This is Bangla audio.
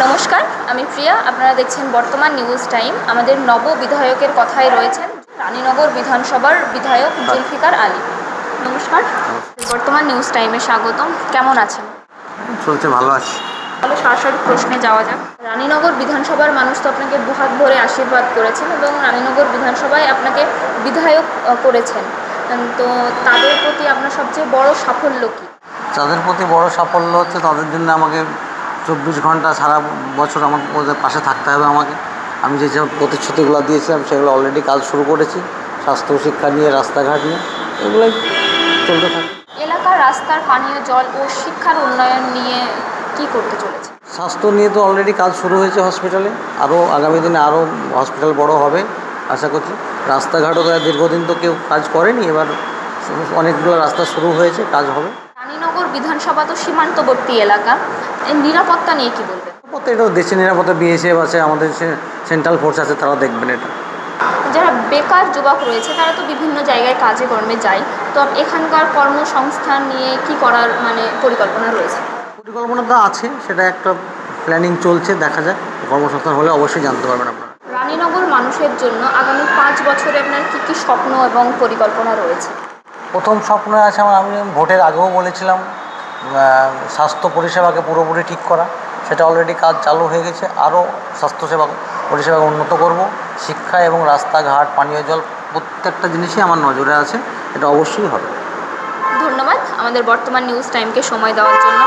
নমস্কার, আমি প্রিয়া। আপনারা দেখছেন বর্তমান নিউজ টাইম। আমাদের নব বিধায়কের কথায় রয়েছেন রানীনগর বিধানসভার বিধায়ক জুলফিকার আলী। নমস্কার, বর্তমান নিউজ টাইমে স্বাগতম। কেমন আছেন? চলছে, ভালো আছে। তাহলে সরাসরি প্রশ্নে যাওয়া যাক। রানীনগর বিধানসভার মানুষ তো আপনাকে দুহাত ভরে আশীর্বাদ করেছেন এবং রানীনগর বিধানসভায় আপনাকে বিধায়ক করেছেন। তো তাদের প্রতি আপনার সবচেয়ে বড় সাফল্য কী? তাদের প্রতি বড় সাফল্য হচ্ছে তাদের জন্য আমাকে 24 ঘন্টা সারা বছর আমার ওদের পাশে থাকতে হবে। আমি যে প্রতিশ্রুতিগুলো দিয়েছিলাম সেগুলো অলরেডি কাজ শুরু করেছি। স্বাস্থ্য শিক্ষা নিয়ে, রাস্তাঘাট নিয়ে, এগুলোই চলতে থাকে। এলাকার রাস্তার পানীয় জল ও শিক্ষার উন্নয়ন নিয়ে কি করতে চলেছে? স্বাস্থ্য নিয়ে তো অলরেডি কাজ শুরু হয়েছে হসপিটালে, আরও আগামী দিনে আরও হসপিটাল বড় হবে আশা করছি। রাস্তাঘাটও দীর্ঘদিন তো কেউ কাজ করেনি, এবার অনেকগুলো রাস্তা শুরু হয়েছে, কাজ হবে। রানীনগর বিধানসভা তো সীমান্তবর্তী এলাকা, এই নিরাপত্তা নিয়ে কি বলবেন? এটাও দেশের নিরাপত্তা, বিএসএফ আছে, আমাদের সেন্ট্রাল ফোর্স আছে, তারা দেখবেন এটা। যারা বেকার যুবক রয়েছে তারা তো বিভিন্ন জায়গায় কাজে কর্মে যায়, তো এখানকার কর্মসংস্থান নিয়ে কি করার পরিকল্পনা রয়েছে? পরিকল্পনা তো আছে, সেটা একটা প্ল্যানিং চলছে, দেখা যাক। কর্মসংস্থান হলে অবশ্যই জানতে পারবেন আপনারা। রানীনগর মানুষের জন্য আগামী 5 বছরে আপনার কী কী স্বপ্ন এবং পরিকল্পনা রয়েছে? প্রথম স্বপ্ন আছে আমার, আমি ভোটের আগেও বলেছিলাম, স্বাস্থ্য পরিষেবাকে পুরোপুরি ঠিক করা। সেটা অলরেডি কাজ চালু হয়ে গেছে। আরও স্বাস্থ্যসেবা পরিষেবাকে উন্নত করব। শিক্ষা এবং রাস্তাঘাট, পানীয় জল, প্রত্যেকটা জিনিসই আমার নজরে আছে, এটা অবশ্যই হবে। ধন্যবাদ আমাদের বর্তমান নিউজ টাইমকে সময় দেওয়ার জন্য।